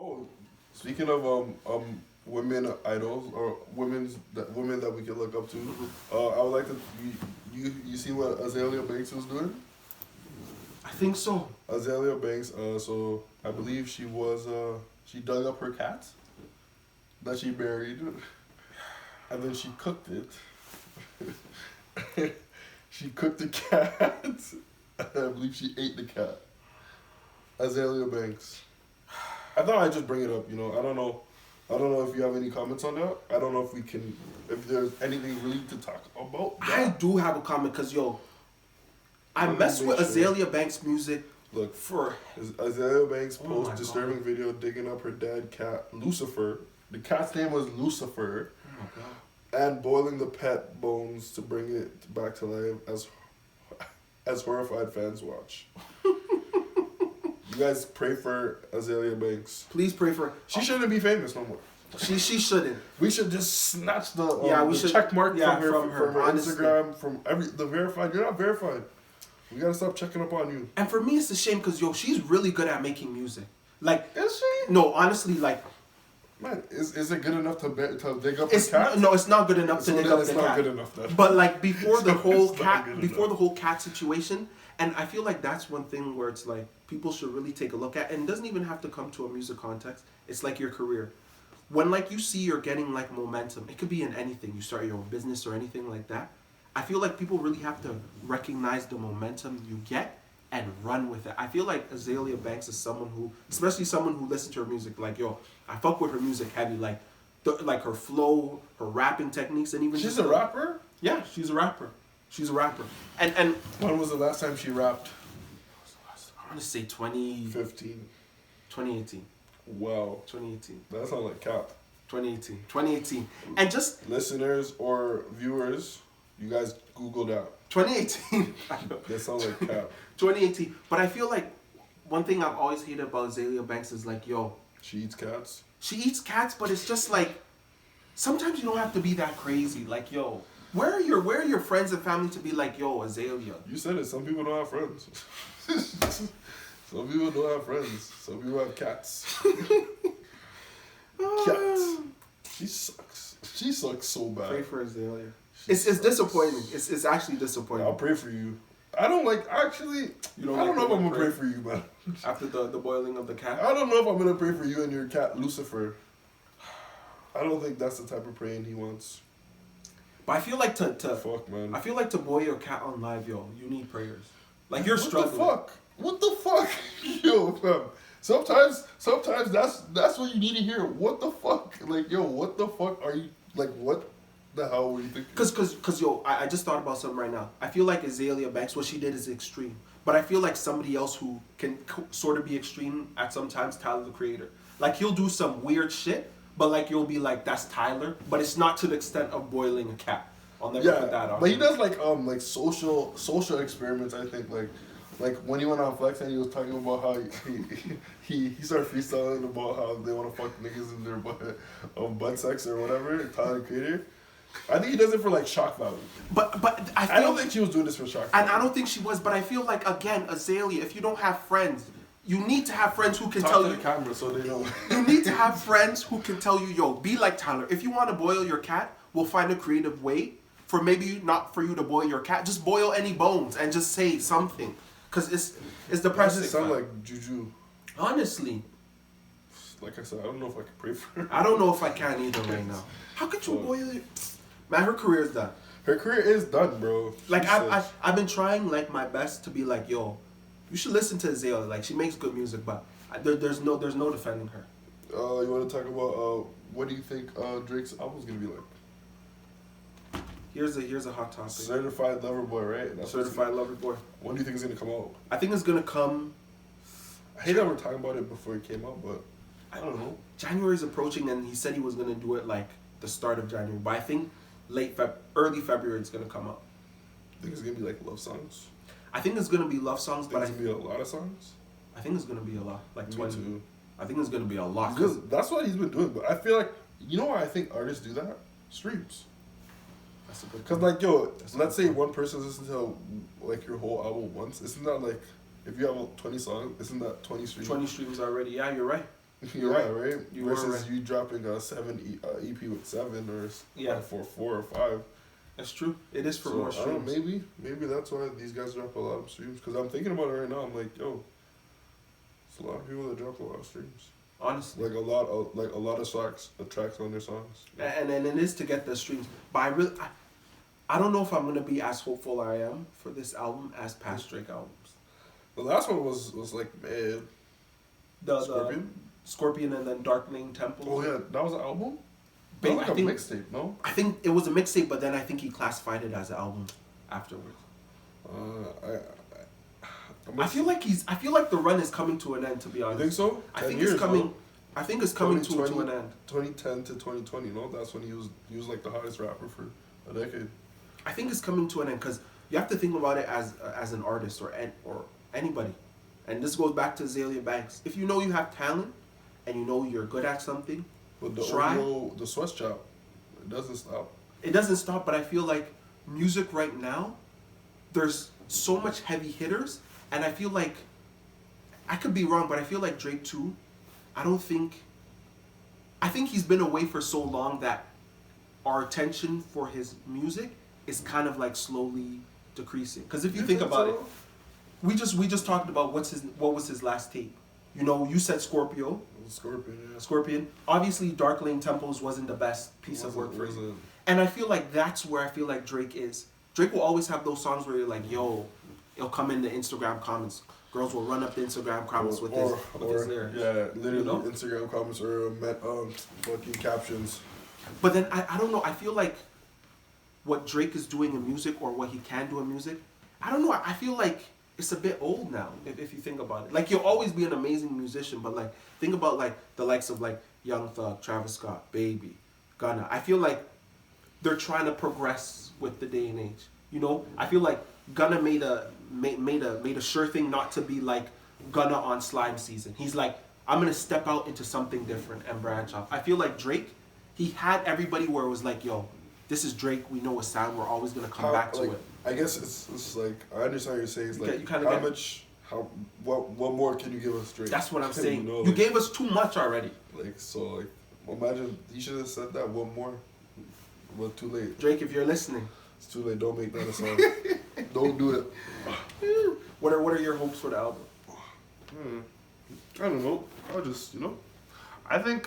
Oh, speaking of women idols or women that we can look up to, I would like to you see what Azealia Banks was doing? I think so. Azealia Banks, so I believe she dug up her cat that she buried, and then she cooked it. She cooked the cat. And I believe she ate the cat. Azealia Banks. I thought I'd just bring it up. I don't know. I don't know if you have any comments on that. I don't know if there's anything really to talk about. That. I do have a comment because I mess with Azealia Banks' music. Look, Azealia Banks post disturbing video digging up her dead cat Lucifer. The cat's name was Lucifer. Oh my god. And boiling the pet bones to bring it back to life as horrified fans watch. You guys pray for Azealia Banks. Please pray for her. She shouldn't be famous no more. She shouldn't. We should just snatch the should, check mark from her honestly. Instagram, from the verified. You're not verified. We gotta stop checking up on you. And for me, it's a shame because she's really good at making music. Like, is she? No, honestly, like. Man, is it good enough to dig up the cat? No, it's not good enough to dig up the cat. It's not good enough then. But like before the whole cat situation, and I feel like that's one thing where it's like people should really take a look at, and it doesn't even have to come to a music context. It's like your career. When like you see you're getting like momentum, it could be in anything. You start your own business or anything like that. I feel like people really have to recognize the momentum you get and run with it. I feel like Azealia Banks is someone who, especially someone who listens to her music, like, I fuck with her music heavy, like her flow, her rapping techniques, and even she's a rapper? Yeah, she's a rapper. She's a rapper. And when was the last time she rapped? I want to say 2018. Wow. 2018. That sounds like cap. 2018. And just listeners or viewers, you guys Google that. 2018. That sounds like cap. 2018. But I feel like one thing I've always hated about Azealia Banks is like, she eats cats. She eats cats, but it's just like sometimes you don't have to be that crazy. Like, where are your friends and family to be like, Azealia? You said it. Some people don't have friends. Some people don't have friends. Some people have cats. Cats. She sucks. She sucks so bad. Pray for Azealia. It's disappointing. It's actually disappointing. I'll pray for you. I don't know if I'm gonna pray for you, man. After the boiling of the cat? I don't know if I'm gonna pray for you and your cat Lucifer. I don't think that's the type of praying he wants. But I feel like fuck, man. I feel like to boil your cat on live, you need prayers. Like you're struggling. What the fuck? Yo, fam. Sometimes that's what you need to hear. What the fuck? Like, what the fuck are you like? What the hell were you thinking? Cause I just thought about something right now. I feel like Azealia Banks, what she did is extreme. But I feel like somebody else who can sort of be extreme at sometimes, Tyler the Creator. Like he'll do some weird shit, but like you'll be like, that's Tyler. But it's not to the extent of boiling a cat. I'll never put that on. But he does like social experiments. I think like when he went on Flex and he was talking about how he started freestyling about how they want to fuck niggas in their butt sex or whatever. Tyler the Creator. I think he does it for like shock value. But I don't think she was doing this for shock value. And I don't think she was, but I feel like again, Azealia, if you don't have friends, you need to have friends who can tell you. Talk to the camera so they know. You need to have friends who can tell you, be like Tyler. If you want to boil your cat, we'll find a creative way for maybe not for you to boil your cat. Just boil any bones and just say something, cause it's depressing. That just sound like juju. Honestly. Like I said, I don't know if I can pray for her. I don't know if I can either right now. How could you boil it? Man, her career is done. Her career is done, bro. Like I've been trying like my best to be like, you should listen to Azealia. Like she makes good music, but there's no defending her. You want to talk about what do you think Drake's album's gonna be like? Here's a hot topic. Certified Lover Boy, right? That's Certified Lover Boy. When do you think it's gonna come out? I think it's gonna come. I hate that we're talking about it before it came out, but I don't know. January's approaching, and he said he was gonna do it like the start of January, but I think early February it's gonna come out. I think it's gonna be like love songs. I think it's gonna be love songs, but it's gonna be a lot of songs. I think it's gonna be a lot, like 20. Me too. I think it's gonna be a lot. Because that's what he's been doing, but I feel like why I think artists do that? Streams. That's a good. Because let's say one person listens to like your whole album once. Isn't that like if you have 20 songs? Isn't that 20 streams? 20 streams already. Yeah, you're right. You're right, right? You Versus were right. you dropping a EP with 7 or for 4 or 5. That's true. It is for So, more streams. maybe that's why these guys drop a lot of streams. Because I'm thinking about it right now. I'm like, yo, it's a lot of people that drop a lot of streams. Honestly, Like a lot of tracks on their songs. And it is to get the streams. But I don't know if I'm gonna be as hopeful I am for this album as past Drake albums. The last one was like, man, The Scorpion and then Darkening Temple. Oh yeah, that was an album. That was like a mixtape, no? I think it was a mixtape, but then I think he classified it as an album afterwards. I feel like the run is coming to an end. To be honest, You think so? I think it's coming. No? I think it's coming to an end. 2010 to 2020, no? That's when he was like the hottest rapper for a decade. I think it's coming to an end because you have to think about it as an artist or anybody, and this goes back to Azealia Banks. If you know you have talent and you know you're good at something, but the sweatshop, it doesn't stop. It doesn't stop, but I feel like music right now, there's so much heavy hitters, and I feel like, I could be wrong, but I feel like Drake too, I think he's been away for so long that our attention for his music is kind of like slowly decreasing. Because if you think about it, we just talked about what was his last tape. You know, you said Scorpion. Yeah. Scorpion. Obviously, Darkling Temples wasn't the best piece of work for him. And I feel like that's where I feel like Drake is. Drake will always have those songs where you're like, yo, it'll come in the Instagram comments. Girls will run up the Instagram comments with his lyrics. Yeah, literally, you know? Instagram comments or fucking captions. But then, I don't know, I feel like what Drake is doing in music or what he can do in music, I don't know, I feel like it's a bit old now, if you think about it. Like, you'll always be an amazing musician, but like, think about like the likes of like Young Thug, Travis Scott, Baby, Gunna. I feel like they're trying to progress with the day and age. You know, I feel like Gunna made a sure thing not to be like Gunna on Slime Season. He's like, I'm gonna step out into something different and branch off. I feel like Drake, he had everybody where it was like, yo, this is Drake. We know a sound. We're always gonna come back to it. I guess it's like, I understand what you're saying. It's like, what more can you give us, Drake? That's what I'm saying. You know, you gave us too much already. Like, so like, imagine you should have said that one more. But too late. Drake, if you're listening, it's too late. Don't make that a song. Don't do it. What are your hopes for the album? I don't know. I'll just, I think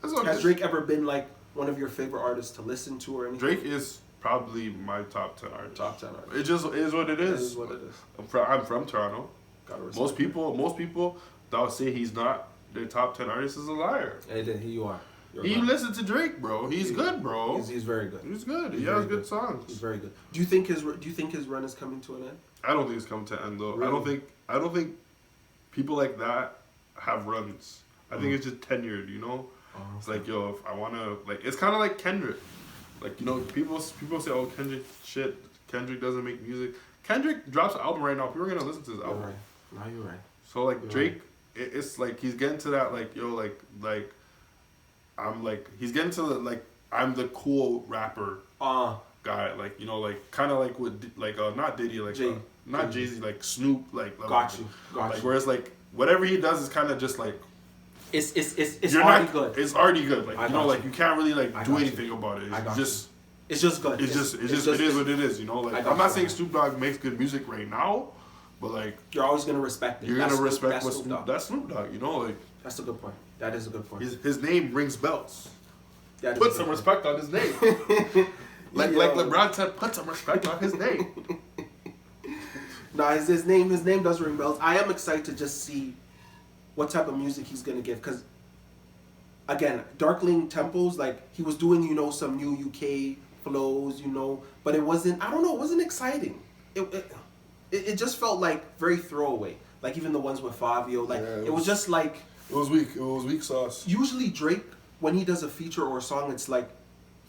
has Drake ever been like one of your favorite artists to listen to or anything? Drake is probably my top 10 artist. Top 10 artist. It just is what it is. It is what it is. I'm from Toronto. Most people that would say he's not their top 10 artist is a liar. Hey, then here you are. You listen to Drake, bro. He's good, bro. He's very good. He's good. He has good songs. He's very good. Do you think his run is coming to an end? I don't think it's coming to an end though. Really? I don't think people like that have runs. I think it's just tenured, It's like, yo, if I wanna, like, it's kind of like Kendrick. Like, people say, oh, Kendrick doesn't make music. Kendrick drops an album right now. People are gonna listen to his album. Right. No, you're right. So like Drake, it's like he's getting to that like, yo, like I'm like, he's getting to the like, I'm the cool rapper guy, like, like kind of like with like not Diddy, like not Jay-Z, like Snoop, like got you. Whereas like whatever he does is kind of just like it's already good. It's already good, like like you can't really like do anything about it. It's just good. It is what it is, Like I'm not saying Snoop Dogg makes good music right now, but like you're always gonna respect it. You're gonna respect what that's Snoop Dogg, like that's a good point. That is a good point. His name rings bells. Put some respect on his name. like LeBron said, put some respect on his name. No, his name does ring bells. I am excited to just see what type of music he's gonna give, because again, Darkling Temples, like he was doing, some new UK flows, but it wasn't. I don't know. It wasn't exciting. It just felt like very throwaway. Like even the ones with Fabio, like it was just like. It was weak. It was weak sauce. Usually Drake, when he does a feature or a song, it's like,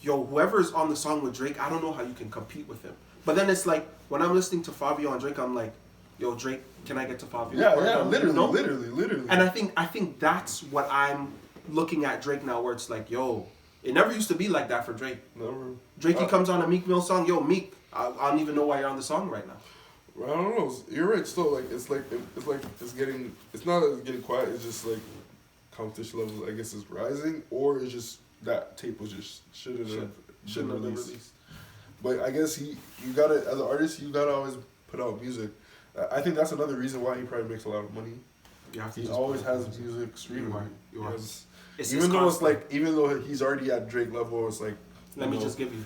yo, whoever's on the song with Drake, I don't know how you can compete with him. But then it's like, when I'm listening to Fabio and Drake, I'm like, yo, Drake, can I get to Fabio? Yeah, literally. And I think that's what I'm looking at Drake now, where it's like, yo, it never used to be like that for Drake. Never. Drake, he comes on a Meek Mill song, yo, Meek, I don't even know why you're on the song right now. I don't know. You're right. Still, it's not getting quiet. It's just like competition levels, I guess, is rising, or it's just that tape was just shouldn't have been released. But I guess you gotta, as an artist, you gotta always put out music. I think that's another reason why he probably makes a lot of money. He always has music streaming. Even though he's already at Drake level, it's like, let me just give you,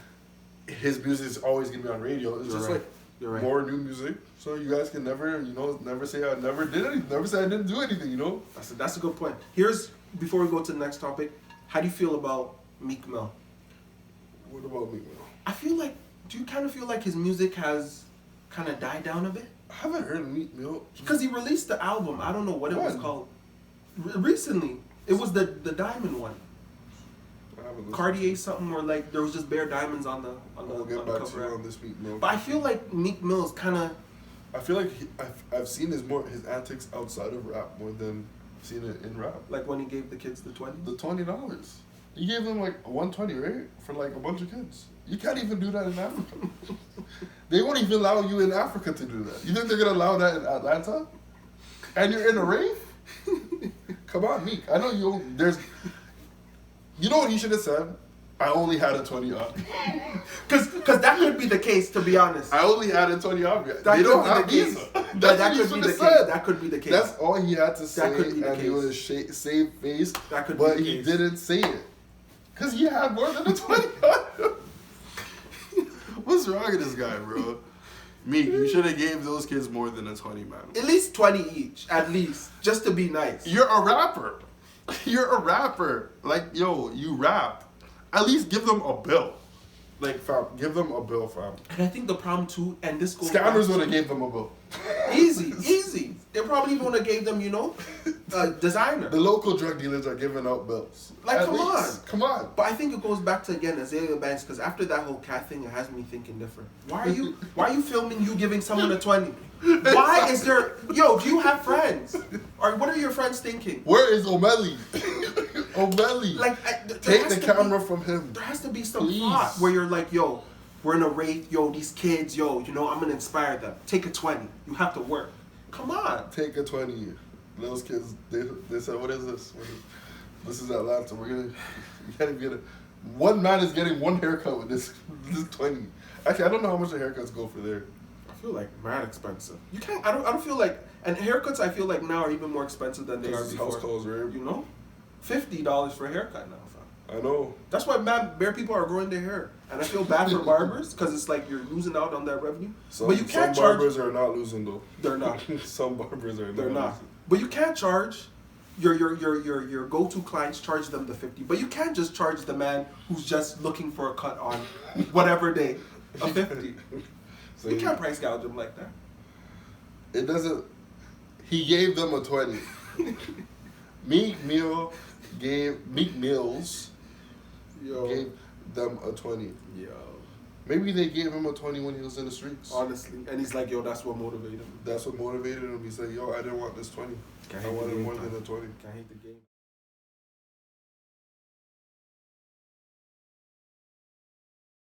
his music is always gonna be on radio. It's just like more new music, so you guys can never say I never did anything, never say I didn't do anything. That's a good point. Before we go to the next topic, how do you feel about Meek Mill? What about Meek Mill? I feel like, do you kind of feel like his music has kind of died down a bit? I haven't heard of Meek Mill because he released the album. I don't know what it was called. Recently, it was the diamond one. Cartier something, or like there was just bare diamonds on the cover. On this Meek Mill. But I feel like Meek Mill is kind of. I feel like I've seen his antics outside of rap more than seen it in rap. Like when he gave the kids the $20. The $20. He gave them like $120, right, for like a bunch of kids. You can't even do that in Africa. They won't even allow you in Africa to do that. You think they're gonna allow that in Atlanta? And you're in a rave? Come on, Meek. I know you. You know what he should have said? I only had a 20 off. Cause that could be the case, to be honest. I only had a 20 off. They don't have these. That could be the case. That could be the case. That's all he had to say, that could be the and case. he would have saved face. That could but be the he case. didn't say it. Cause he had more than a 20 off. What's wrong with this guy, bro? Meek, you should have gave those kids more than a 20, man. At least 20 each, at least, just to be nice. You're a rapper. You're a rapper. Like, yo, you rap. At least give them a bill. Like, fam, give them a bill, fam. And I think the problem too, and this goes. Scammers would have gave them a bill. Easy. They probably even would have gave them, a designer. The local drug dealers are giving out bills. Like, come on. But I think it goes back to, again, Azealia Banks, because after that whole cat thing, it has me thinking different. Why are you filming you giving someone a 20? Why is there, do you have friends? Or what are your friends thinking? Where is O'Malley? O'Malley. Like, take the camera from him. There has to be some thought where you're like, we're in a rave, these kids, I'm gonna inspire them. Take a 20. You have to work. Come on. Take a 20. Those kids, they said, what is this? This is Atlanta. You gotta get it. One man is getting one haircut with this 20. Actually, I don't know how much the haircuts go for there. I feel like mad expensive. You can't. I don't feel like, and haircuts I feel like now are even more expensive than they are before. House calls, right? $50 for a haircut now, fam. I know. That's why bare people are growing their hair, and I feel bad for barbers because it's like you're losing out on that revenue. But you can't charge. Some barbers are not losing though. They're not. Some barbers are. They're not. But you can't charge your go-to clients. Charge them the $50. But you can't just charge the man who's just looking for a cut on whatever day a $50. So you can't price gouge him like that. It doesn't. He gave them a 20. Meek Mills gave them a 20. Yo. Maybe they gave him a 20 when he was in the streets. Honestly. And he's like, that's what motivated him. That's what motivated him. He's like, I didn't want this 20. I wanted more than a 20. Can't hate the game.